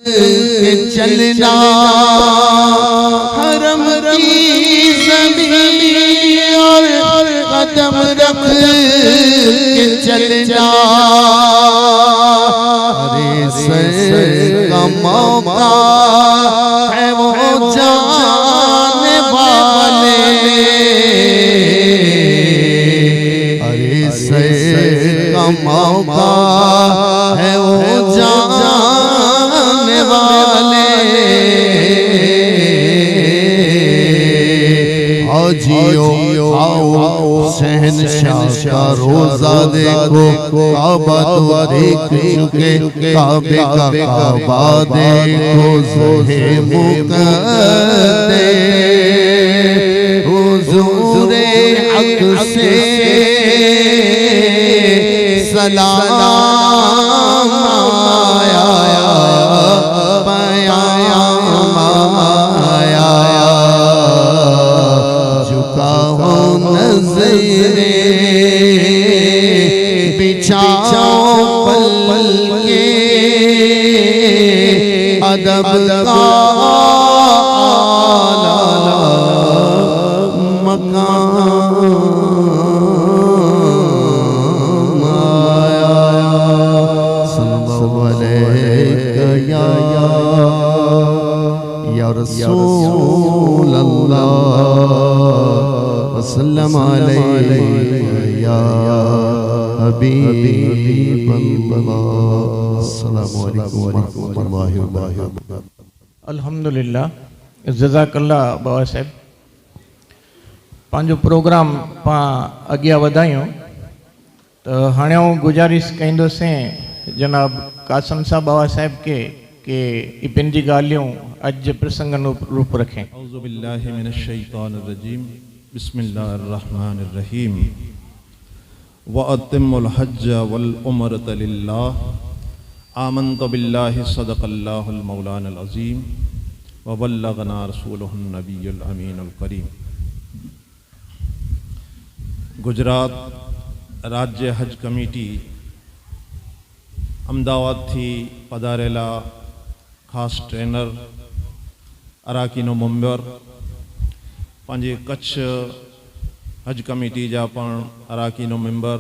चलना हरम की ज़मीन और कदम रख के चलना। अरे सर का मौका है वो जाने वाले, अरे सर का मौका है वो जाने वाले। आओ जियो आओ शहनशाह का रोजा देखो, काबा तो देख चुके, काबे का काबा देखो, ज़ोहे मुक़द्दे हुज़ूरे हक़ से सलाम आया, पयाम आया। झुकाओ नज़रें, बिछाओ पलके, अदब का आला मकाम आया। सल्लल्लाहु अलैहि या रसूल अल्लाह, वसल्लम अलैहि या हबीब अल्लाह। अस्सलामु अलैकुम व रहमतुल्लाहि व बरकातुहू। अल्हम्दुलिल्लाह, जज़ाकल्लाह बाबा साहब। पंहिंजो प्रोग्राम पां अॻियां वधायूं त हाणे आउं गुज़ारिश कंदुसि जनाब कासिम साहब बाबा साहब के पंहिंजी ॻाल्हियूं अॼु जे प्रसंग रूप रखें। औज़ु बिल्लाहि मिनश शैतानिर रजीम, बिस्मिल्लाहिर रहमानिर रहीम। व अतिम्मुल हज्ज वल उम्रत लिल्लाह, आमन्तु बिल्लाहि सदक़ल्लाहुल मौलानल अज़ीम व बल्लगना रसूलुहुन नबियुल अमीनुल करीम। गुजरात राज्य हज कमेटी अहमदाबाद थी पधारेला खास ट्रेनर अराकीनो मेंबर, पंहिंजे कच्छ हज कमेटी जा पण अराकीनो मेंबर,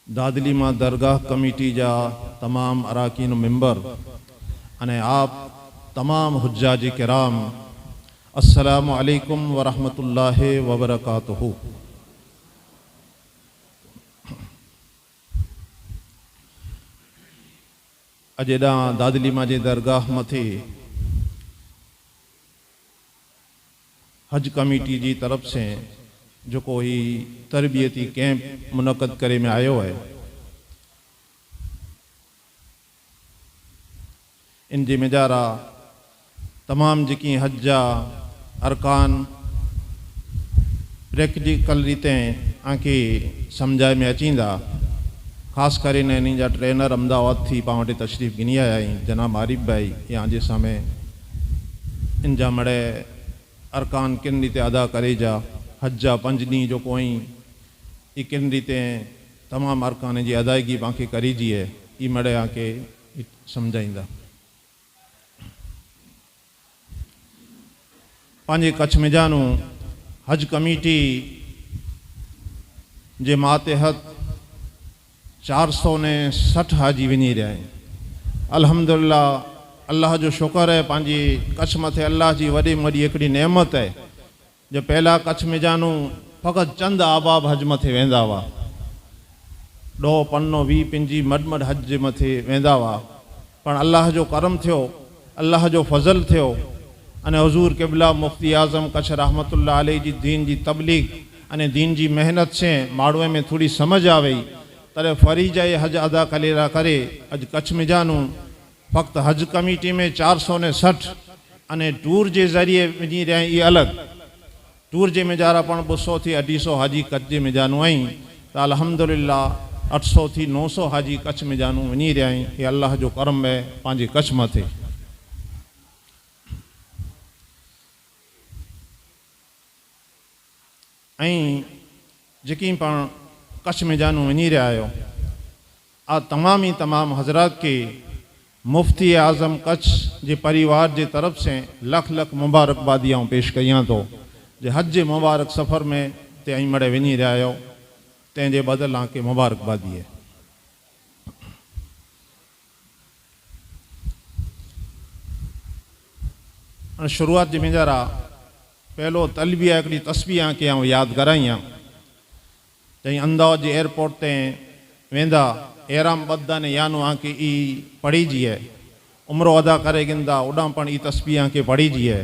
दादलीमा दरगाह कमेटी जा तमाम अराकीनो मेंबर अने आप तमाम हुज्जाज किराम, अस्सलामु अलैकुम व रहमतुल्लाहि व बरकातुहू। अजेडा दादलीमा जे दरगाह मथे हज कमेटी जी तरफ से जो कोई तरबियती कैंप मुनक़द करे में आयो है, इन जी मेजारा तमाम जेकी हज जा अरकान प्रैक्टिकल रीते आके समझाए में अचींदा, ख़ास करे इन जा ट्रेनर अहमदाबाद थी पाण वटि तशरीफ़ गिनी आया आहिनि, जनाब आरिफ भाई या जे सामे इन जा मड़े अरकान किन रीते अदा करे जा, हज जा 5 ॾींहं जो कोई ई किन रीते तमाम अरकान जी अदायगी पांखे करी जी है, ई मड़े आके समझाईंदा। पंहिंजे कच्छ में जानू हज कमेटी जे मातहत 460 हाजी वञी रहिया आहिनि। अल्हम्दुलिल्लाह, अल्लाह जो शुक्र है, पंहिंजी कच्छ मथे अल्लाह जी वॾी में वॾी हिकिड़ी नेमत है जो पहला कच्छ में जानू फ़क़ति चंद आबाब हज मथे वेंदा हुआ, 2 पन्नो 20 पंहिंजी मड हज जे मथे वेंदा हुआ, पर अल्लाह जो करम थियो, अल्लाह जो फज़ल थियो अने हुज़ूर क़िबला मुफ्ती आज़म कच्छ रहमतुल्लाह अलैह जी दीन जी तबलीग अने दीन जी मेहनत से माण्हूअ में थोड़ी समझ आ वई, तॾहिं फरीज हज अदा कलेरा करे अॼु कच्छ में जानू फ़क़्ति हज कमेटी में 460 अने टूर के ज़रिए वञी रहिया ये अलग टूर जे मेजारा पण 200 थी 250 हाजी कच्छ जे मेजानू आई तो अल्हम्दुलिल्लाह 800 थी 900 हाजी कच्छ में जानू वञी रहिया आहिनि। ये अल्लाह जो करम है पंहिंजे कच्छ मथे। ऐं जेकी पाण कच्छ में जानू वञी रहिया आहियो, आ तमाम हज़रात के मुफ्ती आज़म कच्छ जे परिवार जे तरफ़ से लख लख मुबारकबादियाँ पेश कयां तो जे हज जे मुबारक सफ़र में ते आई मड़े वञी रहिया आहियो तंहिंजे बदल आके मुबारकबादी है। शुरुआत जी मुंहिंजा पहलो तलबिया हिकिड़ी तस्बीह के आऊं यादि कराई आहे। चई अहमदाबाद जे एयरपोर्ट ते वेंदा एराम बदन यानो आके ई पढ़ी जी है उम्रो अदा करे गिंदा उॾां पण ई तस्बीह के पढ़ी जी है।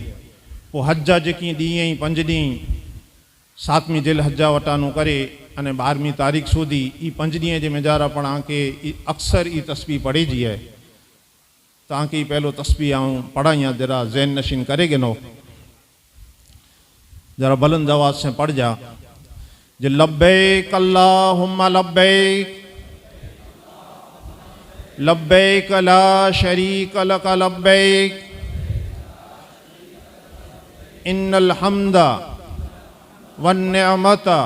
पोइ हज जेकी ॾींहं 5 ॾींहं 7वीं दिल हजा वटानो करे अने 12वीं तारीख़ सूधी ई 5 ॾींहं जे मेजारा पण आके अक्सर ई तस्बीह पढ़ी जी है। तव्हांखे पहलो तस्बीह आऊं पढ़ाई जरा ज़हन नशीन करे गिनो जरा बुलंद आवाज़ से पढ़ जा। जे लब्बैक अल्लाहुम्मा लब्बैक लब्बैक ला शरीक लक लब्बैक इन्नल हम्दा वन निअमता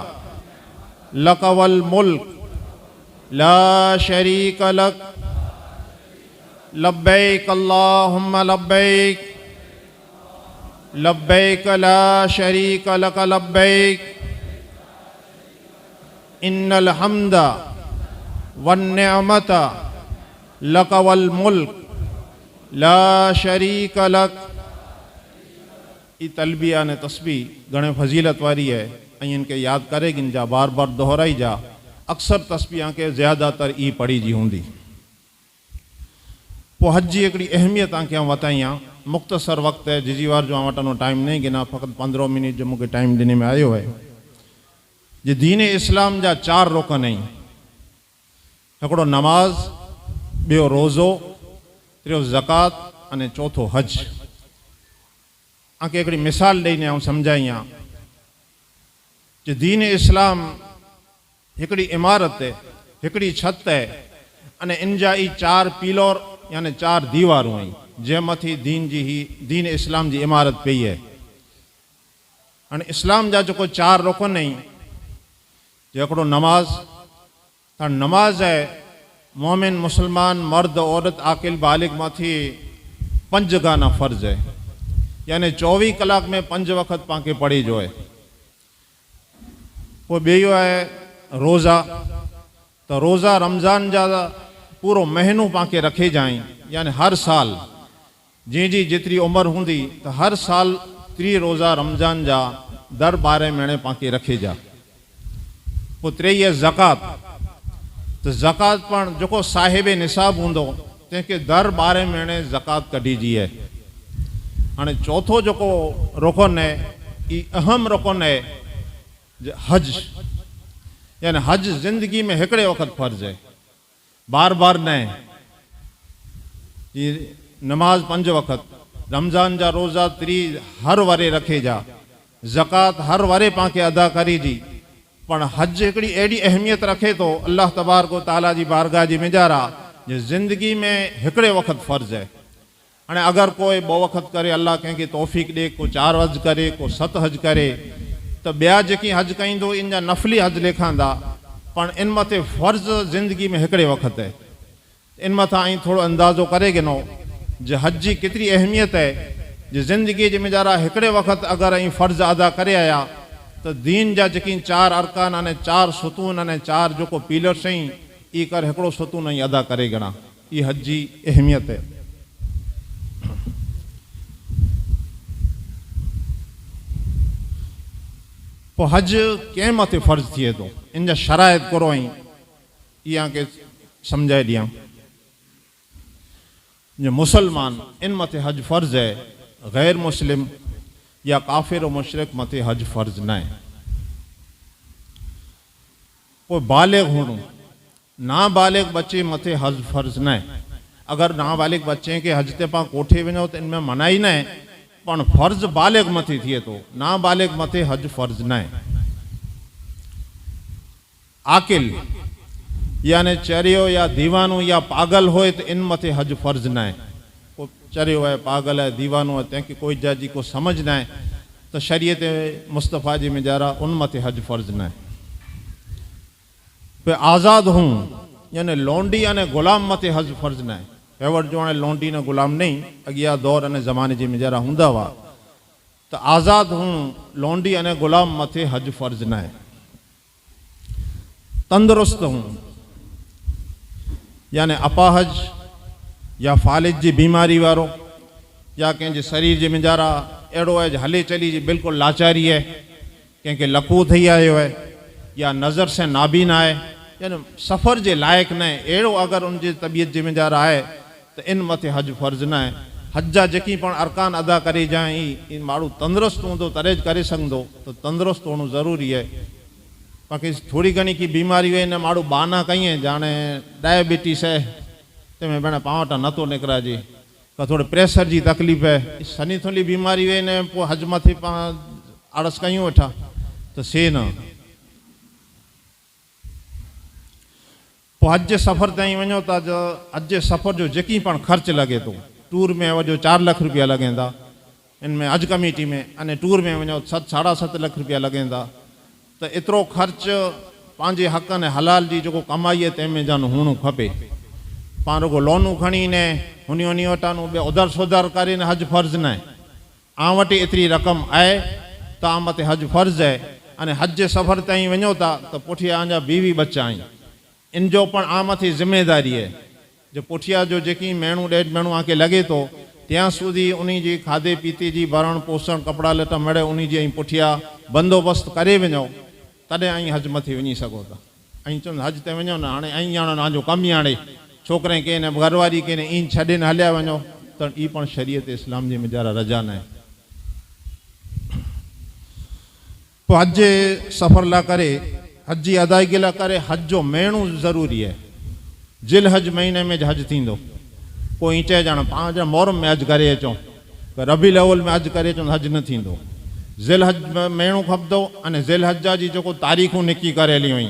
लक वल मुल्क ला शरीक लक लब्बैक अल्लाहुम्मा लब्बैक लब्बैक ला शरीक लक लब्बैक इन्नल हम्दा वन निअमता लक वल मुल्क ला शरीक लक। ई तलबिया ने तस्बीह घणे फजीलत वारी है ऐं इनके याद करे गिन जा बार बार दोहराई जा। अक्सर तस्बीह के ज़्यादातर ई पढ़ी जी होंदी। पोइ हज जी हिकिड़ी अहमियत तव्हांखे वताई आहे। मुख़्तसर वक़्तु है जिजी वार जो वटनो टाइम नहीं गिना फ़क़ति 15 मिनट जो मूंखे टाइम ॾिने में आयो है। जे दीन इस्लाम जा 4 रुकन आहिनि हिकिड़ो नमाज़ ॿियो रोज़ो टियों ज़कात अने चौथो हज। आके हिकिड़ी मिसाल ॾेई ने सम्झाई आहे जे दीन इस्लाम हिकिड़ी इमारत है हिकिड़ी छत है अने इन जा ई 4 पीलर यानी 4 दीवारूं आहिनि जंहिं मथी दीन इस्लाम जी इमारत पई है। हाणे इस्लाम जा जेको 4 रुकन आहिनि हिकिड़ो नमाज नमाज है मोमिन मुसलमान मर्द औरत आकिल बालिग माथी 5 गाना फ़र्ज़ है यानी 24 कलाक में 5 वक़्त पाके पढ़ी जो है। पोइ ॿियो है रोज़ा तो रोज़ा रमज़ान जा पूरो महीनो पाके रखे जाए यानी हर साल जी जितरी उम्र होंगी तो हर साल 30 रोज़ा रमज़ान जा दर 12 महीने पाके रखे जा। पोइ 3 है ज़कात तो ज़कात पण जो साहिब निसाब होंदो तंहिंखे दर 12 महीने ज़कात कढी जी है। हाँ चौथो जो रुकन है ये अहम रुकन है हज यानी हज जिंदगी में हिकड़े वक़्त फ़र्ज़ है बार बार न। ये नमाज 5 वक़्त रमज़ान जा रोज़ा 3 हर वारे रखे जा ज़कात हर वारे पाके अदा करी जी। पण हज हिकड़ी एडी अहमियत रखे तो अल्लाह तबारक व तआला जी बारगाह जी मेजारा जे ज़िंदगी में हिकड़े वक़्त फ़र्ज़ है। हाँ अगर कोई 2 वक़्त करे अल्लाह कंहिंखे तौफ़ीक़ दे को 4 हज करे को 7 हज करे तो ॿिया जेकी हज कईंदो इन जा नफ़ली हज लेखांदा पण इन मथे फ़र्ज़ ज़िंदगी में हिकड़े वक़्त है। इन मथा आई थोड़ो अंदाज़ो करे गिनो जे हज जी केतरी अहमियत है जे ज़िंदगी जे मेजारा हिकड़े वक़्त अगर आई फ़र्ज़ अदा करे आया तो दीन जा जेकी 4 अरकान अने 4 सुतून अने 4 जो पीलर्स आहिनि ई कर हिकड़ो सुतून ही अदा करे गणा। ई हज जी अहमियत है। पोइ हज कंहिं मथे फ़र्ज़ थिए थो इन जा शराइत करो आई इहा के सम्झाए ॾियां। जो मुसलमान इन मथे हज फ़र्ज़ है गैर मुस्लिम या काफिर और मुशरिक मथे हज फ़र्ज़ न है। कोई बालिग होनो नाबालिग बच्चे मथे हज फ़र्ज़ न है। अगर नाबालिग बच्चे के हज ते पां कोठे वञो तो इनमें मनाई न है पण फ़र्ज़ बालिग मथे थिए तो नाबालिग मथे हज फ़र्ज़ न है। आकिल यानी चरियो या दीवानो या पागल होए तो इन मथे हज फ़र्ज़ न है। को चरियो है पागल है दीवानो है तंहिंखे कोई जाजी को समझ न है तो शरीयत मुस्तफ़ा जी मेजारा उन मथे हज फ़र्ज़ न है। पे आज़ाद हूँ यानी लौंडी यानी गुलाम मथे हज फ़र्ज़ न है। हैवट जो हाणे लोंडी न गुलाम नहीं, अॻियां दौर अने ज़माने जे मिजारा हूंदा हुआ त आज़ाद हूं लोंडी अने गुलाम मथे हज फर्ज़ न आहे। तंदुरुस्त हूं यानी अपाहज या फालिज जी बीमारी वारो या कंहिंजे शरीर जे मिजारा अहिड़ो आहे जो हले चली जी बिल्कुलु लाचारी आहे, कंहिंखे लकू थी आयो आहे या नज़र से नाबीन आहे यानी सफ़र जे लाइक़ु न आहे, अहिड़ो अगरि उनजी तबियत जे मिजारा आहे त इन मथे हज फर्ज़ न आहे। हज जा जेकी पण अरकान अदा करे जाए माण्हू तंदुरुस्त हूंदो तॾहिं करे सघंदो, त तंदुरुस्त हुअणु ज़रूरी आहे। बाक़ी थोड़ी घणी की बीमारी हुई न माण्हू बहाना कई आहे, जाने डायबिटीज़ आहे तंहिंमें भेण पाण वटां नथो निकिराजे, का थोड़े प्रेशर जी तकलीफ़ आहे, सनी थोली बीमारी हुई न पोइ हज मथे पाण आड़स कयूं वेठा, त से न। पोइ हज जे सफ़र ताईं वञो था, जो हज जे सफ़र जो जेकी पण ख़र्च लॻे थो, टूर में वञो 4 लाख रुपया लॻंदा इनमें हज कमेटी में, अने टूर में वञो 7.5 लाख रुपया लॻंदा, त एतिरो ख़र्च पंहिंजे हक़ ने हलाल जी जेको कमाई आहे तंहिंमें जान हुअणु खपे। पाण रुगो लोनूं खणी ने हुनी वटां ॿिया उधार सुधार करे न हज फर्ज़ न आहे। आं वटि एतिरी रक़म आहे त आं मथे हज फर्ज़ आहे, अने हज जे सफ़र ताईं वञो था त पुठियां अञा बीवी बच्चा आहिनि, इन जो पण आं मथे ज़िम्मेदारी आहे जो पुठियां जो जेकी मेणू 1.5 मेणू आके लॻे थो ત્યાં સુધી उन्ही जी खाधे पीते जी भरण पोषण कपिड़ा लटा मिड़े उन्ही जी पुठियां बंदोबस्त करे वञो, तॾहिं आई हज मथे वञी सघो था। ऐं चवंदा हज ते वञो न हाणे ऐं हाणे तव्हांजो कमु ई हाणे छोकिरे के न घरवारी के न ईअं छॾे न हलिया वञो, त ई पण शरीयत इस्लाम जे मिजारा रजा न आहे। पोइ हज जे सफ़र लाइ करे हज जी अदायगी लाइ करे हज जो मेणू ज़रूरी आहे। जिल हज महीने में हज थींदो, कोई चए ॼण पाण ॼण मोहरम में हज करे अचूं, रबीउल अव्वल में हज करे अचूं, हज न थींदो। ज़िल हज मेणू खपंदो, अने ज़िल हज जी जेको तारीख़ूं निकी करे हली हुई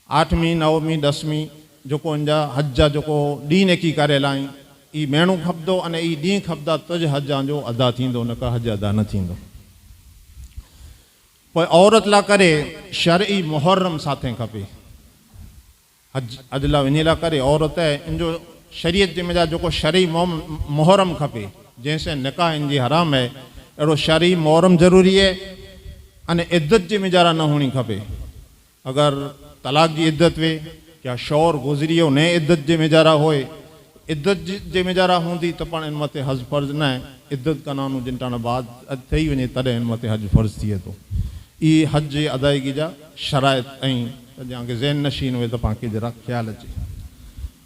8वीं 9वीं 10वीं जेको इन जा हज जा जेको ॾींहुं निकी करे हलाई ई मेणू खपंदो, अने ई ॾींहुं खपंदा त हज जो अदा थींदो, न का हज अदा न थींदो। पोइ औरत लाइ करे शरई मुहर्रम साथे खपे। हज अॼु लाइ वञे लाइ करे औरत इन जो शरीयत जे मिजाज जेको शरई मुहर्रम खपे, जंहिंसां निकाह इन जी हराम आहे, अहिड़ो शरई मुहर्रम ज़रूरी आहे। अने इद्दत जे मिजारा न हुअणी खपे। अगरि तलाक जी इद्दत वे या शौर गुज़री वियो न इद्दत जे मिजारा होए, इद्दत जे मिजारा हूंदी त पाण इन मथे हज फर्ज़ न आहे। इद्दत कनानू जिन टाण बाद ठही वञे तॾहिं इन मथे हज फर्ज़ थिए थो। ई हज जी अदायगी जा शराइत ऐं जंहिंखे ज़हन नशीन हुए त पाण खे जरा ख़्यालु अचे।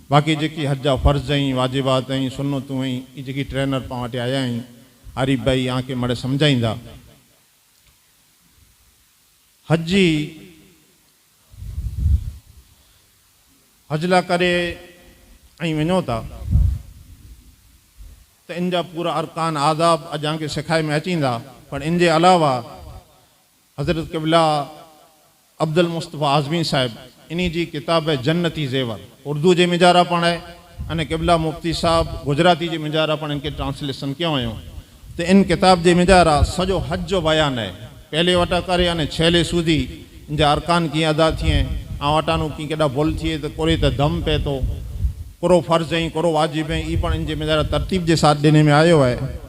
बाक़ी जेकी हज जा फ़र्ज़ ऐं वाजिबात ऐं सुन्नतूं ऐं ई जेकी ट्रेनर पाण वटि आया आहिनि आरिफ़ भाई तव्हांखे मड़े सम्झाईंदा। हज लाइ करे ऐं वञो था त इन जा पूरा अरकान आदाब अॼु तव्हांखे सिखाए में अचींदा, पर इन जे अलावा हज़रत क़िबला अब्दुल मुस्तफ़ा आज़मी साहिब इन्ही जी किताब है जन्नती ज़ेवर, उर्दू जे मिजारा पण आहे, अने क़िबला मुफ्ती साहब गुजराती जे मिजारा पण इनके ट्रांसलेशन कयो हुयो। तो इन किताब जे मिजारा सॼो हज जो बयान है, पहले वटा करे अने छेले सूदी इन जा अरकान कीअं अदा थिए, वटानू कीअं केॾा भुल थिए, तो कोरे त दम पे तो कोरो फ़र्ज़ ऐं कोरो वाजिब ऐं ई पण इन जे मिजारा तरतीब के साथ ॾिने में आयो है।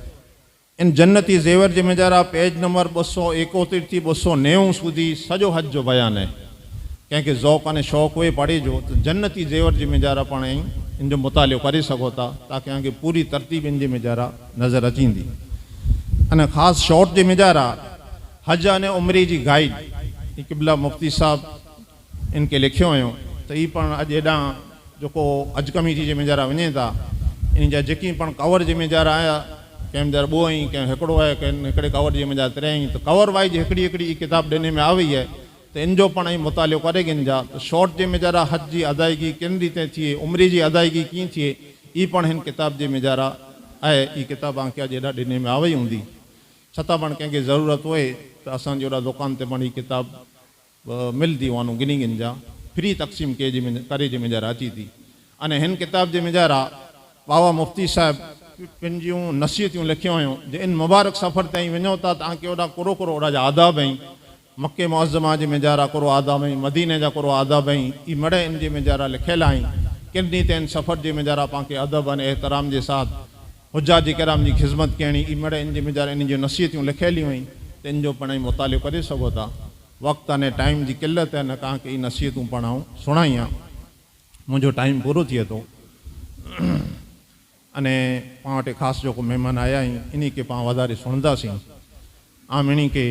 इन जन्नती ज़ेवर जे मिजारा पेज नंबर 271 थी 290 सूदी सॼो हज जो बयान है। कंहिंखे ज़ौक़ अने शौक़ हुए पढ़े जो तो जन्नती ज़ेवर जे मिजारा पाण इन जो मुतालियो करे सघो था, ताकि तव्हांखे पूरी तरतीब इन जे मिजारा नज़र अचींदी। अने ख़ासि शॉर्ट जे मिजारा हज अने उमरे जी गाइड क़िबला मुफ्ती साहब इनके लिखियो हुयो। तो ई पण अॼु एॾां जेको हज कमेटी जे मिजारा वञे था, इन जा जेकी पण कवर जे मिजारा आया, कंहिं मिजारा ॿ ई कंहिं हिकिड़ो आहे, कंहिं हिकिड़े कवर जे मिजारा 3 तो कवर वाइज हिकिड़ी किताब ॾिने में आई है। तो इन जो पण मुतालियो करे गिन जा तो शॉर्ट जे मिजारा हज जी अदायगी किन रीते थिए, उमरी जी अदायगी कीअं थिए, ई पण हिन किताब जे मिजारा आहे। ई किताब तव्हांखे अॼु एॾा ॾिने में आई हूंदी, छतां पण कंहिंखे ज़रूरत हुए तो असांजे ओॾा दुकान ते पण ही किताब मिलंदी वञू गिनी गिन जा फ्री तक़सीम करे जे मिजारा अची थी। अने हिन किताब जे मिजारा बाबा मुफ्ती साहिब पंहिंजियूं नसीहतियूं लिखियूं हुयूं, जे इन मुबारक सफ़र ताईं वञो था तव्हांखे ओॾा कोरो ओॾा जा आदाब ऐं मके मुअज़्ज़मा जे मिजारा कोरो आदाब ऐं मदीने जा कोरो आदाब ऐं ई मड़े इन जे मिजारा लिखियल आहिनि किरनी तेन सफ़र जी मेजारा पाके अदब और एहतराम के साथ हुज्जाज किराम की खिदमत करनी ई मेड़े इन मेजारा इन जो नसीहतूं लिखियलियूं आहिनि त इन जो पाण मुतालिब करे सघो था। वक्त ने टाइम की किल्लत है न कहा कि नसीहतूं पाण सुनाई आहे। मुझो टाइम पूरो थिए थो अने पाण वटि ख़ासि जेको महिमान आया आहिनि इन के पाण वधारे सुणंदासीं। आम इन के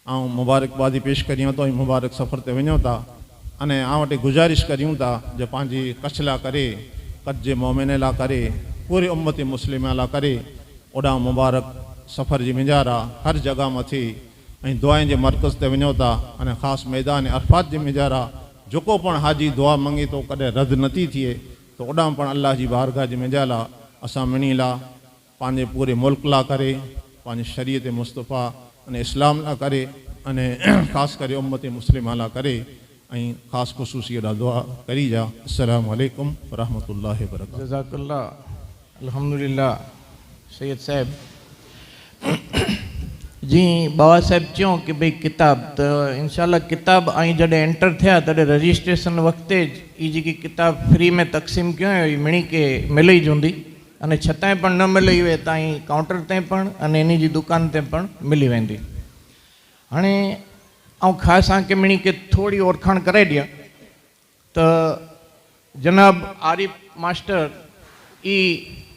आऊं मुबारकबादी पेश करियूं तो मुबारक सफ़र ते वञूं था अने वटि गुजारिश करियूं था जो पंहिंजी कच्छ ला करे कच्छ जे मोमिन ला करे पूरे उम्मत मुस्लिम ला करे ओॾां मुबारक सफ़र जी मिजार आहे हर जगह मथे ऐं दुआनि जे मर्कज़ ते वञो था अने ख़ासि मैदान अरफात जी मिजार आहे जेको पण हाजी दुआ मंगे तो कॾहिं रद्द नथी थिए तो ओॾां पण अल्लाह जी बारगाह जी मिजाल आहे असां मिणी ला पंहिंजे पूरे मुल्क ला करे पंहिंजे शरीयत मुस्तफ़ा अने इस्लाम ला करे अने ख़ासि करे उम्मत मुस्लिम ला करे ऐं ख़ासि ख़ुशूसी दुआ करी जा। अस्सलामु अलैकुम वरहमतुल्लाहि वबरकातुहू। जज़ाकल्लाह। अल्हम्दुलिल्लाह सैयद साहब जी बाबा साहब चयो कि भाई किताब तो इंशाल्लाह किताब आई जॾहिं एंटर थिया तॾहिं रजिस्ट्रेशन वक़्ते ई जेकी किताब फ्री में तक़सीम कयो ई मिणी के मिले ई जूंदी अने छतांय पण न मिले उहे ताईं काउंटर ते पण अने इन जी दुकान ते पण मिली वेंदी। हाणे ऐं ख़ासि आके मिणी के थोड़ी ओरखाण कराए ॾियां त जनाब आरिफ मास्टर ई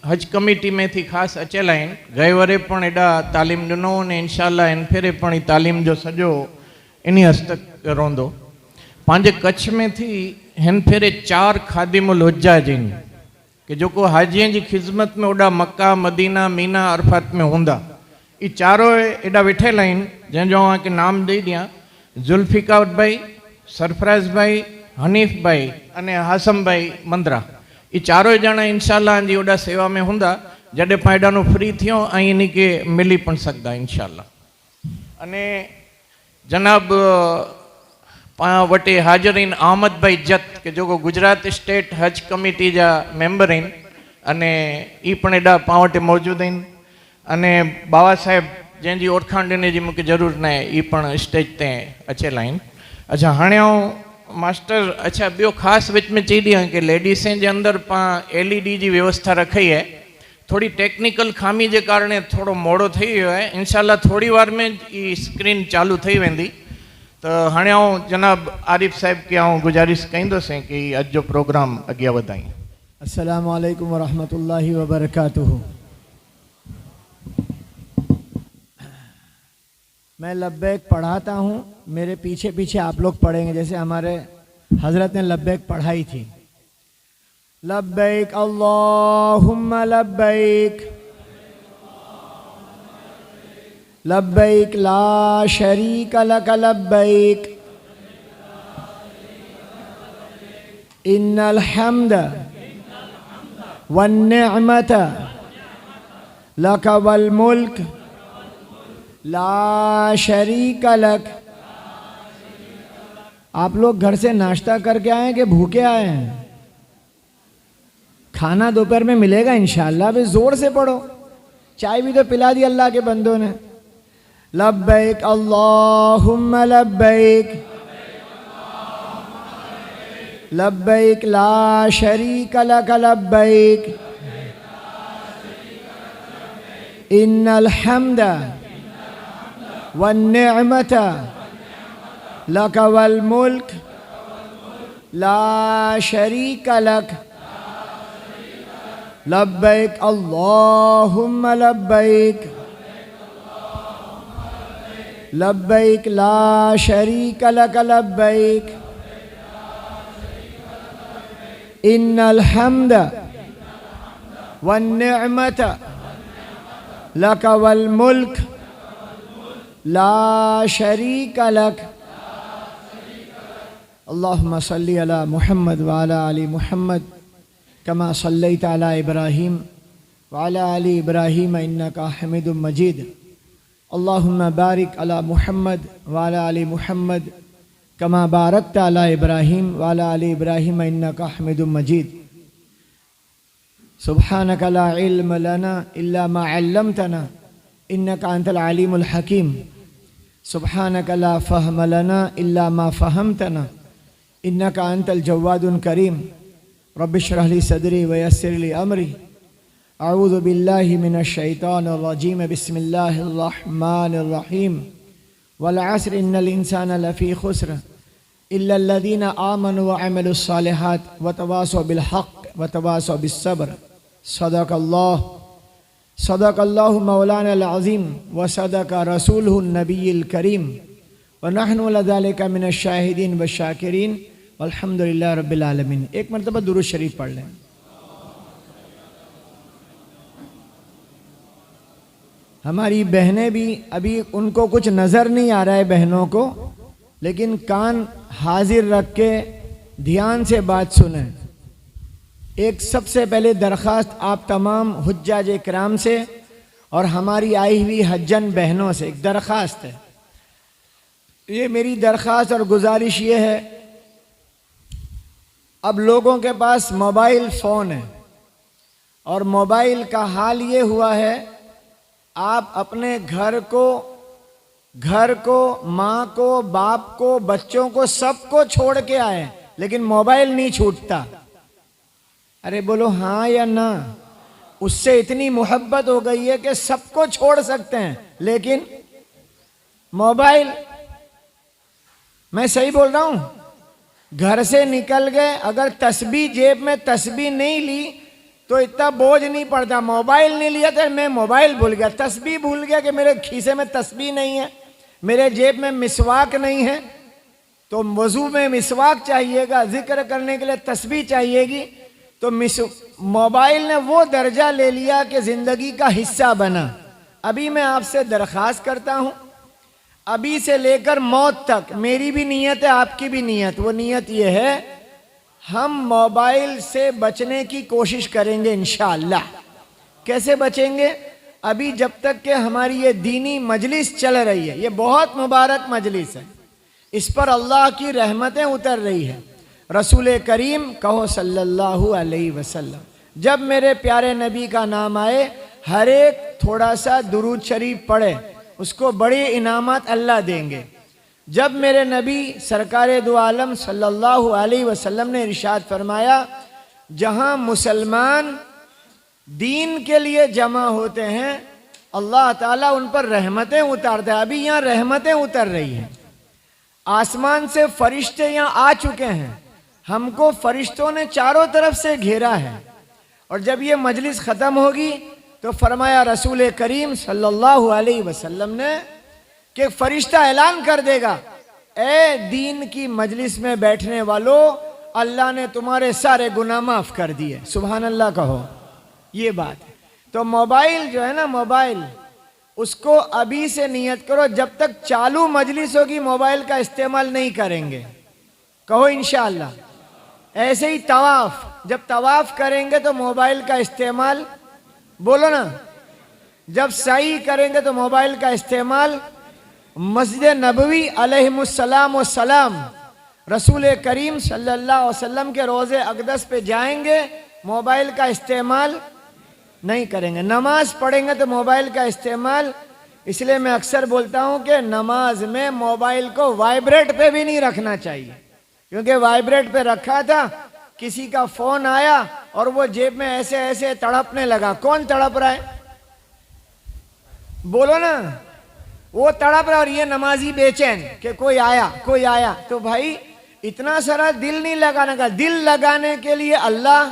हज कमेटी में थी ख़ासि अचियल आहिनि। गए वरे पण एॾा तालीम ॾिनो ने इंशाल्लाह इन फेरे पण ई तालीम जो सॼो इन हस्तक रहंदो। पंहिंजे कच्छ में थी हिन फेरे 4 खादिमुल हुज्जाज आहिनि कि जेको हाजीअ जी ख़िदमत में ओॾा मक्का मदीना मीना अरफात में हूंदा ई चारों एॾा वेठल आहिनि जंहिंजो के नाम ॾेई ॾियां जुल्फिकार भाई सरफराज भाई हनीफ भाई अने हासम भाई मंदरा ये चारों जना इंशाल्लाह जी ओडा सेवा में हुंदा जॾहिं पायडानो फ्री थियो ऐं इन के मिली पण सकदा इंशाल्लाह। अने जनाब पा वटे हाज़िरीन अहमद भाई जत के जो गुजरात स्टेट हज कमेटी जा मेंबर आहिनि अने ई पण एॾा पा वटि मौजूद आहिनि अने बाबा साहेब जंहिंजी ओरखाण ॾिने जी मूंखे ज़रूरत न आहे ई पण स्टेज ते अचियल आहिनि। अच्छा हाणे मास्टर अच्छा ॿियो ख़ासि विच में चई ॾियां कि लेडीसें जे अंदरि पाण LED जी व्यवस्था रखी है थोड़ी टेक्निकल खामी के कारण थोड़ो मोड़ो थी वियो है इंशाल्लाह थोड़ी वार में ई स्क्रीन चालू थी वेंदी। तो हाणे जनाब आरिफ साहब के गुजारिश कंदुसि कि अज जो प्रोग्राम अॻियां वधाई। अस्सलामु अलैकुम वरहमतुल्लाहि वबरकातुहू। मैं लब्बैक पढ़ाता हूँ, मेरे पीछे पीछे आप लोग पढ़ेंगे जैसे हमारे हजरत ने लब्बैक पढ़ाई थी। लब्बैक अल्लाहुम्मा लब्बैक लब्बैक ला शरीक लक लब्बैक इन्नल हम्द वन निअमत लक वल मुल्क ला शरीक लक। आप लोग घर से नाश्ता करके आए हैं कि भूखे आए हैं? खाना दोपहर में मिलेगा इंशाअल्लाह। भी जोर से पढ़ो, चाय भी तो पिला दी अल्लाह के बंदों ने। लब्बैक अल्लाहुम्मा लब्बैक लब्बैक ला शरीक लक लब्बैक इन्नल हम्द वन निअमत लक वल मुल्क ला शरीक लक। लब्बैक अल्लाहुम्मा लब्बैक लब्बैक ला शरीक लक लब्बैक इन्नल हम्द वन निअमत लक वल मुल्क ला शरीक लक। अल्लाहुम्मा सल्ली अला मुहम्मद व अला आलि मुहम्मद कमा सल्लैता अला इब्राहीम व अला आलि इब्राहीम इन्नका हमीदुम मजीद। अल्लाहुम्मा बारिक अला मुहम्मद व अला आलि मुहम्मद कमा बारकता अला इब्राहीम व अला आलि इब्राहीम इन्नका हमीदुम मजीद। सुब्हानका ला इल्म लना इल्ला मा अल्लमतना इन्नका अंतल अलीमुल हकीम। सुब्हानका ला फहम लना इल्ला मा फहमतना इन्नका अंतल जव्वादुल करीम। रब्बि इश्रह ली सदरी व यस्सिर ली अमरी अऊज़ु बिल्लाहि मिनश शैतानिर रजीम बिस्मिल्लाहिर रहमानिर रहीम वल अस्र इन्नल इंसाना लफ़ी खुस्र इल्लल्लज़ीना आमनु व अमिलुस सालिहात व तवासौ बिल हक़्क़ व तवासौ बिस सब्र सदक़ल्लाहु मौलाना अज़ीम व सदक़ रसूलुहु नबिय्युल करीम व नहनु लज़ालिका मिनश शाहिदीन व शाकिरीन अल्हम्दुलिल्लाह रब्बिल आलमीन। एक मरतबा दुरूद शरीफ पढ़ लें। हमारी बहनें भी अभी उनको कुछ नज़र नहीं आ रहा है बहनों को, लेकिन कान हाजिर रख के ध्यान से बात सुने। एक सबसे पहले दरख्वास्त आप तमाम हुज्जाज इकराम से और हमारी आई हुई हज्जन बहनों से एक दरख्वास्त है। ये मेरी दरख्वास्त और गुजारिश ये है, अब लोगों के पास मोबाइल फ़ोन है और मोबाइल का हाल ये हुआ है, आप अपने घर को माँ को बाप को बच्चों को सबको छोड़ के आए, लेकिन मोबाइल नहीं छूटता। अरे बोलो हाँ या ना। उससे इतनी मोहब्बत हो गई है कि सबको छोड़ सकते हैं, लेकिन मोबाइल, मैं सही बोल रहा हूं? घर से निकल गए, अगर तस्बीह जेब में तस्बीह नहीं ली तो इतना बोझ नहीं पड़ता। मोबाइल नहीं लिया तो मैं मोबाइल भूल गया, तस्बीह भूल गया कि मेरे खीसे में तस्बीह नहीं है, मेरे जेब में मिसवाक नहीं है, तो वज़ू में मिसवाक चाहिएगा, जिक्र करने के लिए तस्बीह चाहिएगी। तो मोबाइल ने वो दर्जा ले लिया कि ज़िंदगी का हिस्सा बना। अभी मैं आपसे दरख्वास्त करता हूँ, अभी से लेकर मौत तक मेरी भी नीयत है, आपकी भी नीयत, वो नीयत ये है, हम मोबाइल से बचने की कोशिश करेंगे इंशाअल्लाह। कैसे बचेंगे? अभी जब तक कि हमारी ये दीनी मजलिस चल रही है, ये बहुत मुबारक मजलिस है, इस पर अल्लाह की रहमतें उतर रही है। रसूल करीम कहो सल्लल्लाहु अलैहि वसल्लम, जब मेरे प्यारे नबी का नाम आए, हर एक थोड़ा सा दुरूद शरीफ पढ़े, उसको बड़े इनामात अल्लाह देंगे। जब मेरे नबी सरकारे दो आलम सल्लल्लाहु अलैहि वसल्लम ने इरशाद फरमाया, जहां मुसलमान दीन के लिए जमा होते हैं, अल्लाह ताला उन पर रहमतें उतारता है। अभी यहाँ रहमतें उतर रही हैं, आसमान से फरिश्ते यहाँ आ चुके हैं, हमको फरिश्तों ने चारों तरफ से घेरा है। और जब ये मजलिस ख़त्म होगी तो फरमाया रसूल करीम सल्लल्लाहु अलैहि वसल्लम ने कि फरिश्ता ऐलान कर देगा, ए दीन की मजलिस में बैठने वालों, अल्लाह ने तुम्हारे सारे गुनाह माफ़ कर दिए। सुभान अल्लाह कहो। ये बात है। तो मोबाइल जो है ना, मोबाइल, उसको अभी से नियत करो, जब तक चालू मजलिस होगी मोबाइल का इस्तेमाल नहीं करेंगे। कहो इंशाअल्लाह। ऐसे ही तवाफ, जब तवाफ करेंगे तो मोबाइल का इस्तेमाल, बोलो ना, जब सही करेंगे तो मोबाइल का इस्तेमाल, मस्जिद नबवी अलैहिमुस्सलाम व सलाम, रसूल करीम सल्लल्लाहु अलैहि वसल्लम के रोज़े अक़दस पे जाएंगे, मोबाइल का इस्तेमाल नहीं करेंगे। नमाज पढ़ेंगे तो मोबाइल का इस्तेमाल, इसलिए मैं अक्सर बोलता हूँ कि नमाज में मोबाइल को वाइब्रेट पे भी नहीं रखना चाहिए, क्योंकि वाइब्रेट पे रखा था, किसी का फ़ोन आया और वो जेब में ऐसे ऐसे तड़पने लगा। कौन तड़प रहा है? बोलो ना। वो तड़प रहा और ये नमाजी बेचैन कि कोई आया। तो भाई इतना सारा दिल नहीं लगाने का। दिल लगाने के लिए अल्लाह,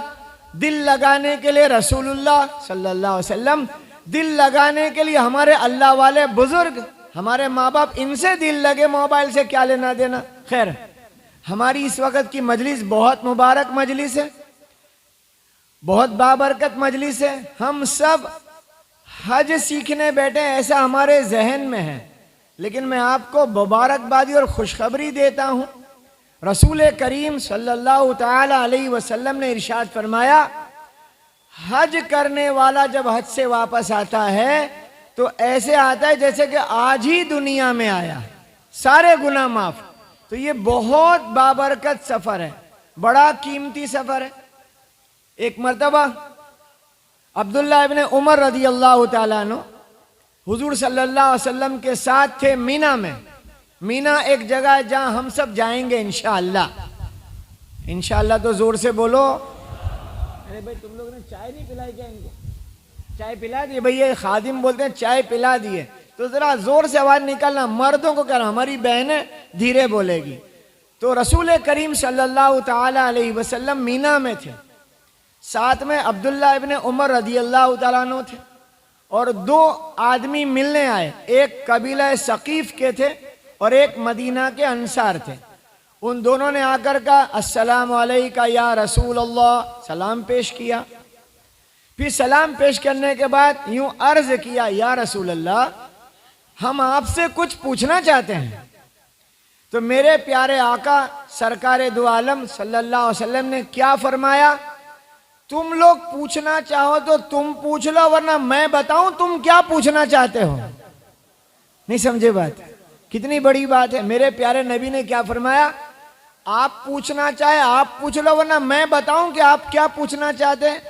दिल लगाने के लिए रसूलुल्लाह सल्लल्लाहु अलैहि वसल्लम, दिल लगाने के लिए हमारे अल्लाह वाले बुजुर्ग, हमारे माँ बाप, इनसे दिल लगे, मोबाइल से क्या लेना देना। खैर, हमारी इस वक्त की मजलिस बहुत मुबारक मजलिस है, बहुत बाबरकत मजलिस है। हम सब हज सीखने बैठे, ऐसा हमारे जहन में है, लेकिन मैं आपको मुबारकबादी और खुशखबरी देता हूँ। रसूल करीम सल्लल्लाहु ताला अलैहि वसल्लम ने इरशाद फरमाया, हज करने वाला जब हज से वापस आता है तो ऐसे आता है जैसे कि आज ही दुनिया में आया, सारे गुनाह माफ। तो ये बहुत बाबरकत सफर है, बड़ा कीमती सफर है। एक मर्तबा अब्दुल्ला इब्न उमर रज़ी अल्लाह ताला अन्हु हुजूर सल्लल्लाहु अलैहि वसल्लम के साथ थे मीना में। मीना एक जगह है जहां हम सब जाएंगे इंशाअल्लाह। इंशाअल्लाह तो जोर से बोलो। अरे भाई तुम लोगों ने चाय नहीं पिलाई क्या इनको? चाय पिला दिए भाई, ये खादिम बोलते हैं चाय पिला दिए, तो जरा जोर से आवाज निकालना, मर्दों को कह रहा हमारी बहनें धीरे बोलेगी। तो रसूल करीम सल्लल्लाहु ताला अलैहि वसल्लम मीना में थे, साथ में अब्दुल्ला इब्ने उमर रदी अल्लाह तआला अन्हु थे, और दो आदमी मिलने आए, एक कबीला सकीफ के थे और एक मदीना के अंसार थे। उन दोनों ने आकर कहा अस्सलामु अलैका या रसूल अल्लाह, सलाम पेश किया। फिर सलाम पेश करने के बाद यूं अर्ज किया, या रसूल अल्लाह हम आपसे कुछ पूछना चाहते हैं। तो मेरे प्यारे आका सरकार दो आलम सल्लल्लाहु अलैहि वसल्लम ने क्या फरमाया, तुम लोग पूछना चाहो तो तुम पूछ लो, वरना मैं बताऊं तुम क्या पूछना चाहते हो। नहीं समझे बात? कितनी बड़ी बात है। मेरे प्यारे नबी ने क्या फरमाया, आप पूछना चाहे आप पूछ लो, वरना मैं बताऊं कि आप क्या पूछना चाहते हैं।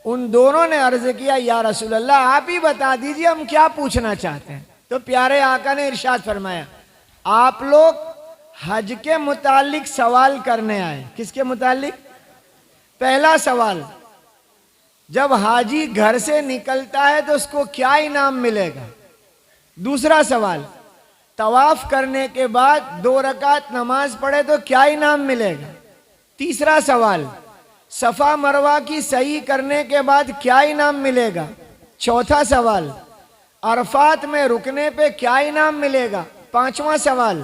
उन दोनों ने अर्ज किया, या रसूल अल्लाह आप ही बता दीजिए हम क्या पूछना चाहते हैं। तो प्यारे आका ने इरशाद फरमाया, आप लोग हज के मुतालिक सवाल करने आए। किसके मुतालिक? पहला सवाल, जब हाजी घर से निकलता है तो उसको क्या इनाम मिलेगा। दूसरा सवाल, तवाफ करने के बाद 2 रकात नमाज पढ़े तो क्या इनाम मिलेगा। तीसरा सवाल, सफा मरवा की सही करने के बाद क्या इनाम मिलेगा। चौथा सवाल, अरफात में रुकने पे क्या इनाम मिलेगा। पांचवा सवाल,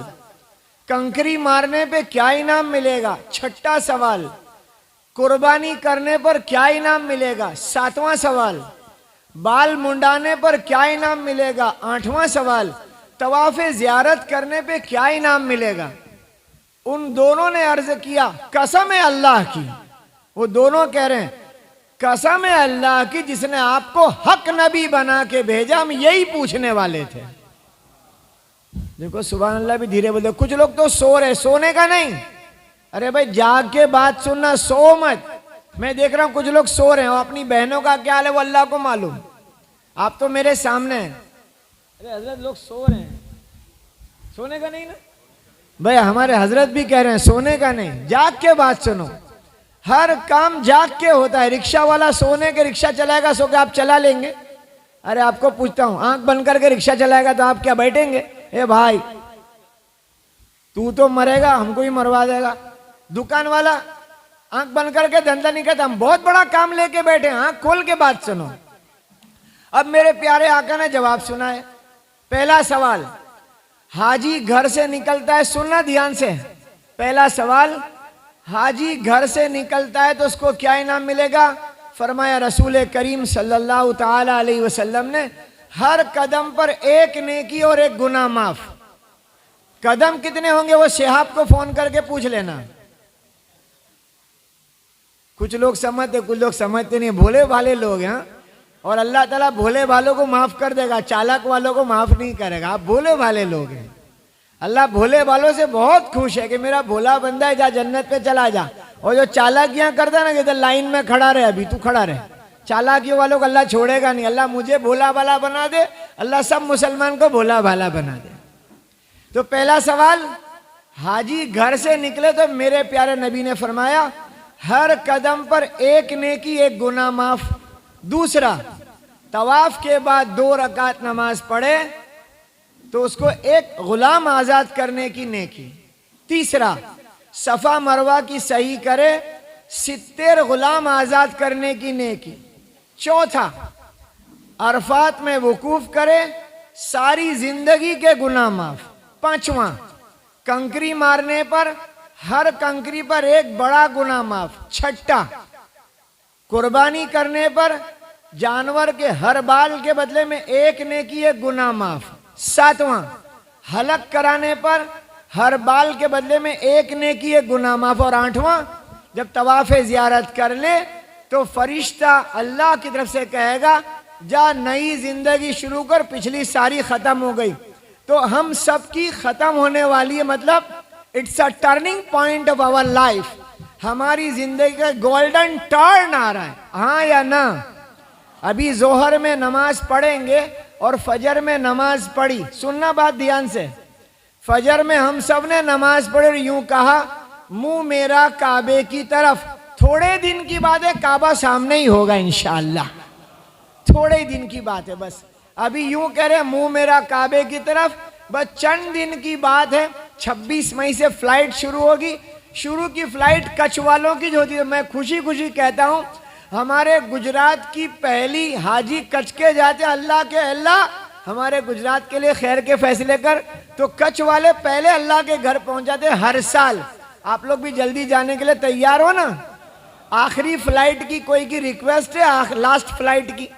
कंकरी मारने पे क्या इनाम मिलेगा। छठा सवाल, कुर्बानी करने पर क्या इनाम मिलेगा। सातवां सवाल, बाल मुंडाने पर क्या इनाम मिलेगा। आठवां सवाल, तवाफ़े ज़ियारत करने पे क्या इनाम मिलेगा। उन दोनों ने अर्ज किया, कसम है अल्लाह की, वो दोनों कह रहे हैं कसम है अल्लाह की जिसने आपको हक नबी बना के भेजा, हम यही पूछने वाले थे। देखो सुभान अल्लाह भी धीरे बोलते। कुछ लोग तो सो रहे, सोने का नहीं, अरे भाई जाग के बात सुनना, सो मत। मैं देख रहा हूं कुछ लोग सो रहे हो, अपनी बहनों का क्या हाल है वो अल्लाह को मालूम, आप तो मेरे सामने हैं। अरे हजरत लोग सो रहे हैं, सोने का नहीं ना भाई, हमारे हजरत भी कह रहे हैं सोने का नहीं, जाग के बात सुनो। हर काम जाग के होता है। रिक्शा वाला सोने के रिक्शा चलाएगा, सो के आप चला लेंगे। अरे आपको पूछता हूं, आंख बंद करके रिक्शा चलाएगा तो आप क्या बैठेंगे। ए भाई तू तो मरेगा, हमको ही मरवा देगा। दुकान वाला आंख बंद करके धंधा नहीं करता, हम बहुत बड़ा काम लेके बैठे, आंख खोल के बात सुनो। अब मेरे प्यारे आका ने जवाब सुना है। पहला सवाल, हाजी घर से निकलता है, सुनना ध्यान से। पहला सवाल, हाजी घर से निकलता है तो उसको क्या इनाम मिलेगा। फरमाया रसूल करीम सल्लल्लाहु ताला अलैहि वसल्लम ने, हर कदम पर एक नेकी और एक गुनाह माफ। कदम कितने होंगे वो शहाब को फोन करके पूछ लेना। कुछ लोग समझते, कुछ लोग समझते नहीं, भोले भाले लोग हैं। और अल्लाह ताला भोले भालों को माफ कर देगा, चालाक वालों को माफ नहीं करेगा। आप भोले भाले लोग हैं। अल्लाह भोले वालों से बहुत खुश है कि मेरा भोला बंदा है, जा जन्नत पे चला जा। और जो चालाकियां करता है ना, कि इधर लाइन में खड़ा रहे, अभी तू खड़ा रहे, चालाकियों वालों को अल्लाह छोड़ेगा नहीं। अल्लाह मुझे भोला भाला बना दे, अल्लाह सब मुसलमान को भोला भाला बना दे। तो पहला सवाल, हाजी घर से निकले तो मेरे प्यारे नबी ने फरमाया हर कदम पर एक नेकी एक गुनाह माफ। दूसरा, तवाफ के बाद 2 रकात नमाज पढ़े तो उसको एक गुलाम आजाद करने की नेकी। तीसरा, सफा मरवा की सही करे, 70 गुलाम आजाद करने की नेकी। चौथा, अरफात में वकूफ करे, सारी जिंदगी के गुनाह माफ। पांचवा, कंकरी मारने पर हर कंकरी पर एक बड़ा गुनाह माफ। छठा, कुर्बानी करने पर जानवर के हर बाल के बदले में एक नेकी एक गुनाह माफ। सातवां, हलक कराने पर हर बाल के बदले में एक नेकी एक गुनाह माफ। और आठवां, जब तवाफ़े ज़ियारत कर ले तो फरिश्ता अल्लाह की तरफ से कहेगा जा नई जिंदगी शुरू कर, पिछली सारी खत्म हो गई। तो हम सबकी खत्म होने वाली है, मतलब it's a turning point of our life. हमारी जिंदगी का गोल्डन टर्न आ रहा है, हाँ या ना। अभी जोहर में नमाज पढ़ेंगे और फजर में नमाज पढ़ी, सुनना बात ध्यान से। फजर में हम सब ने नमाज पढ़ी और यूं कहा मुंह मेरा काबे की तरफ, थोड़े दिन की बात है, काबा सामने ही होगा इंशाअल्लाह। थोड़े दिन की बात है बस। अभी यूं कह रहे मुंह मेरा काबे की तरफ, बस चंद दिन की बात है। 26 मई से फ्लाइट शुरू होगी। शुरू की फ्लाइट कच्छ वालों की जो होती है, मैं खुशी खुशी कहता हूं हमारे गुजरात की पहली हाजी कच्छ के जाते, अल्लाह के अल्लाह हमारे गुजरात के लिए खैर के फैसले कर। तो कच्छ वाले पहले अल्लाह के घर पहुंच जाते हर साल। आप लोग भी जल्दी जाने के लिए तैयार हो ना? आखिरी फ्लाइट की कोई की रिक्वेस्ट है? लास्ट फ्लाइट की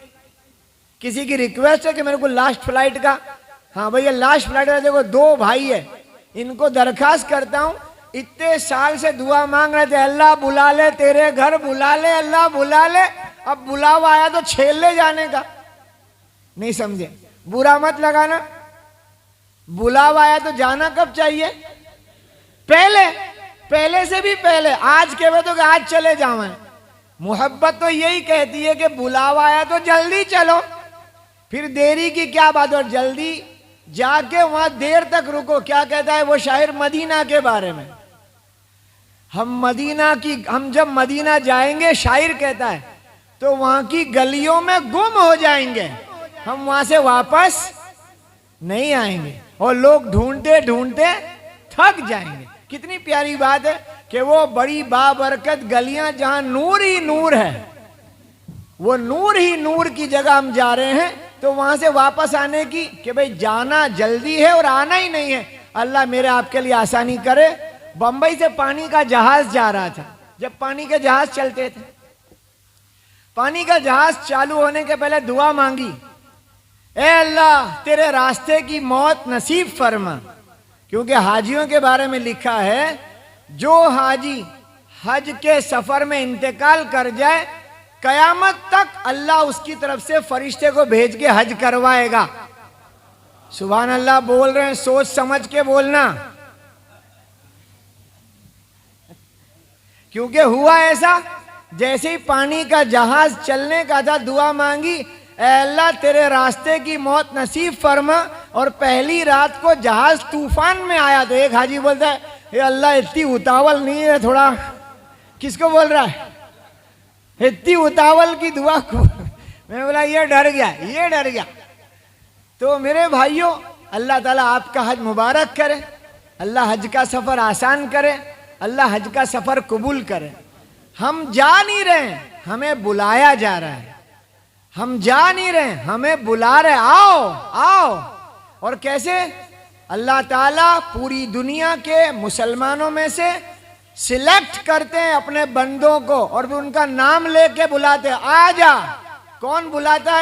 किसी की रिक्वेस्ट है कि मेरे को लास्ट फ्लाइट का? हाँ भैया लास्ट फ्लाइट का। देखो 2 भाई है, इनको दरखास्त करता हूं, इतने साल से दुआ मांग रहे थे, अल्लाह बुला ले तेरे घर, बुला ले अल्लाह बुला ले। अब बुलावा आया तो छेल ले जाने का। नहीं समझे? बुरा मत लगाना। बुलावा आया तो जाना कब चाहिए? पहले से भी पहले। आज कहे तो कि आज चले जाओ। मोहब्बत तो यही कहती है कि बुलावा आया तो जल्दी चलो, फिर देरी की क्या बात। और जल्दी जाके वहां देर तक रुको। क्या कहता है वो शायर मदीना के बारे में? हम जब मदीना जाएंगे, शायर कहता है, तो वहां की गलियों में गुम हो जाएंगे, हम वहां से वापस नहीं आएंगे और लोग ढूंढते ढूंढते थक जाएंगे। कितनी प्यारी बात है कि वो बड़ी बाबरकत गलियां जहां नूर ही नूर है, वो नूर ही नूर की जगह हम जा रहे हैं। तो वहां से वापस आने की कि भाई जाना जल्दी है और आना ही नहीं है। अल्लाह मेरे आपके लिए आसानी करे। बंबई से पानी का जहाज जा रहा था। जब पानी के जहाज चलते थे, पानी का जहाज चालू होने के पहले दुआ मांगी, ए अल्लाह तेरे रास्ते की मौत नसीब फरमा। क्योंकि हाजियों के बारे में लिखा है, जो हाजी हज के सफर में इंतकाल कर जाए, कयामत तक अल्लाह उसकी तरफ से फरिश्ते को भेज के हज करवाएगा। सुभान अल्लाह बोल रहे हैं, सोच समझ के बोलना। क्योंकि हुआ ऐसा, जैसे ही पानी का जहाज चलने का था, दुआ मांगी, ऐ अल्लाह तेरे रास्ते की मौत नसीब फरमा। और पहली रात को जहाज तूफान में आया तो एक हाजी बोलता है, ये अल्लाह इतनी उतावल नहीं है थोड़ा। किसको बोल रहा है? इतनी उतावल की दुआ को। मैं बोला ये डर गया। तो मेरे भाइयों, अल्लाह ताला आपका हज मुबारक करे, अल्लाह हज का सफर आसान करे, अल्लाह हज का सफर कबूल करे। हम जा नहीं रहे, हमें बुलाया जा रहा है। हम जा नहीं रहे, हमें बुला रहे, आओ। और कैसे? अल्लाह ताला पूरी दुनिया के मुसलमानों में से सिलेक्ट करते हैं अपने बंदों को और भी उनका नाम लेके बुलाते हैं, आ जा। कौन बुलाता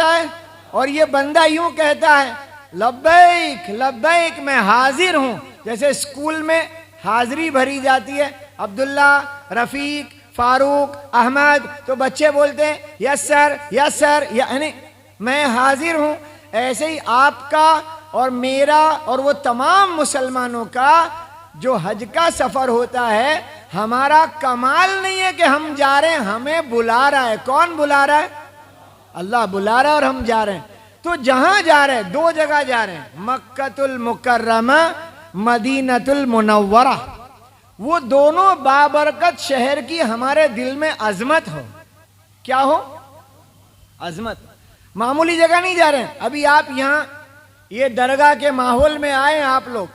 है? और ये बंदा यूं कहता है, लब्बैक लब्बैक मैं हाजिर हूं। जैसे स्कूल में हाजिरी भरी जाती है, अब्दुल्ला, रफीक, फारूक, अहमद, तो बच्चे बोलते हैं यस सर, यानी मैं हाजिर हूं। ऐसे ही आपका और मेरा और वो तमाम मुसलमानों का जो हज का सफर होता है, हमारा कमाल नहीं है कि हम जा रहे हैं, हमें बुला रहा है। कौन बुला रहा है? अल्लाह बुला रहा है और हम जा रहे हैं। तो जहां जा रहे हैं, 2 जगह जा रहे हैं, मक्कतुल मुकर्रमा, मदीनतुल मुनव्वरा। वो दोनों बाबरकत शहर की हमारे दिल में अजमत हो। क्या हो? अजमत। मामूली जगह नहीं जा रहे हैं। अभी आप यहाँ ये दरगाह के माहौल में आए आप लोग,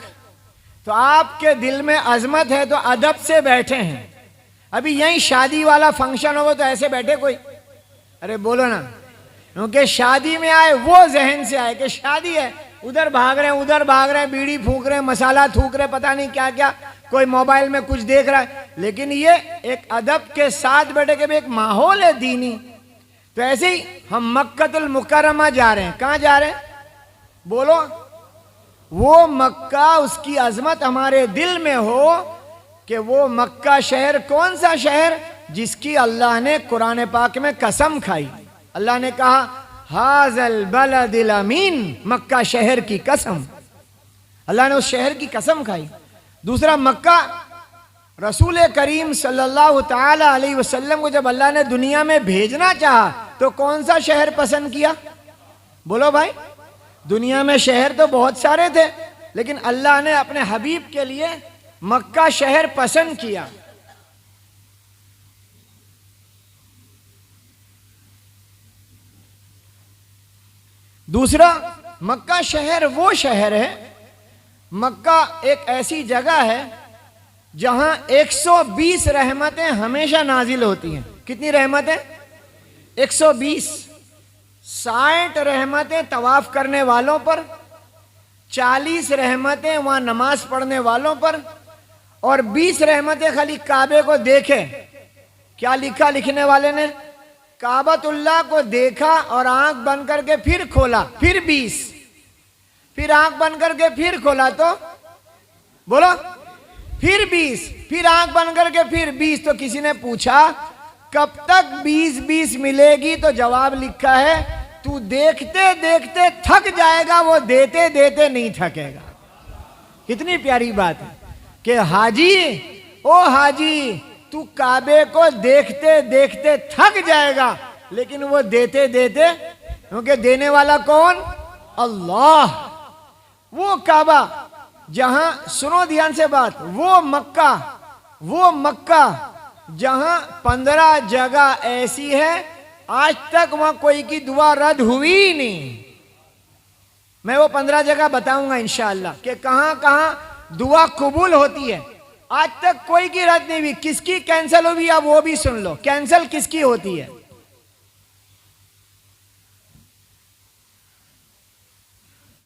तो आपके दिल में अजमत है तो अदब से बैठे हैं। अभी यहीं शादी वाला फंक्शन होगा तो ऐसे बैठे कोई? अरे बोलो ना। क्योंकि शादी में आए, वो जहन से आए कि शादी है, उधर भाग रहे हैं, बीड़ी फूंक रहे हैं, मसाला थूक रहे, पता नहीं क्या क्या, कोई मोबाइल में कुछ देख रहा है। लेकिन ये एक अदब के साथ बैठे के भी एक माहौल है दीनी। तो ऐसे ही हम मक्कतुल मुकर्रमा जा रहे हैं। कहां जा रहे हैं? बोलो। वो मक्का, उसकी अजमत हमारे दिल में हो कि वो मक्का शहर कौन सा शहर? जिसकी अल्लाह ने कुरान पाक में कसम खाई। अल्लाह ने कहा, हाज़ल बलदिल अमीन, मक्का शहर की कसम। अल्लाह ने उस शहर की कसम खाई। दूसरा, मक्का, रसूल करीम सल्लल्लाहु ताला अलैहि वसल्लम को जब अल्लाह ने दुनिया में भेजना चाहा तो कौन सा शहर पसंद किया? बोलो भाई। दुनिया में शहर तो बहुत सारे थे, लेकिन अल्लाह ने अपने हबीब के लिए मक्का शहर पसंद किया। दूसरा, मक्का शहर वो शहर है, मक्का एक ऐसी जगह है जहां 120 रहमतें हमेशा नाजिल होती हैं। कितनी रहमतें? 120। 60 रहमतें तवाफ करने वालों पर, 40 रहमतें वहां नमाज पढ़ने वालों पर, और 20 रहमतें खाली काबे को देखे। क्या लिखा लिखने वाले ने? काबतुल्लाह को देखा और आंख बंद करके फिर खोला, फिर 20, फिर आंख बंद करके फिर खोला, तो बोलो फिर 20, फिर आंख बंद करके फिर 20। तो किसी ने पूछा कब तक 20-20 मिलेगी? तो जवाब लिखा है, तू देखते देखते थक जाएगा, वो देते देते नहीं थकेगा। कितनी प्यारी बात है कि हाजी, ओ हाजी, तू काबे को देखते देखते थक जाएगा, लेकिन वो देते देते, क्योंकि देने वाला कौन? अल्लाह। वो काबा जहां, सुनो ध्यान से बात, वो मक्का जहां 15 जगह ऐसी है आज तक वहां कोई की दुआ रद्द हुई ही नहीं। मैं वो 15 जगह बताऊंगा इंशाअल्लाह कि कहां कहां दुआ कबूल होती है। आज तक कोई की रद्द नहीं हुई। किसकी कैंसिल हुई, अब वो भी सुन लो। कैंसिल किसकी होती है?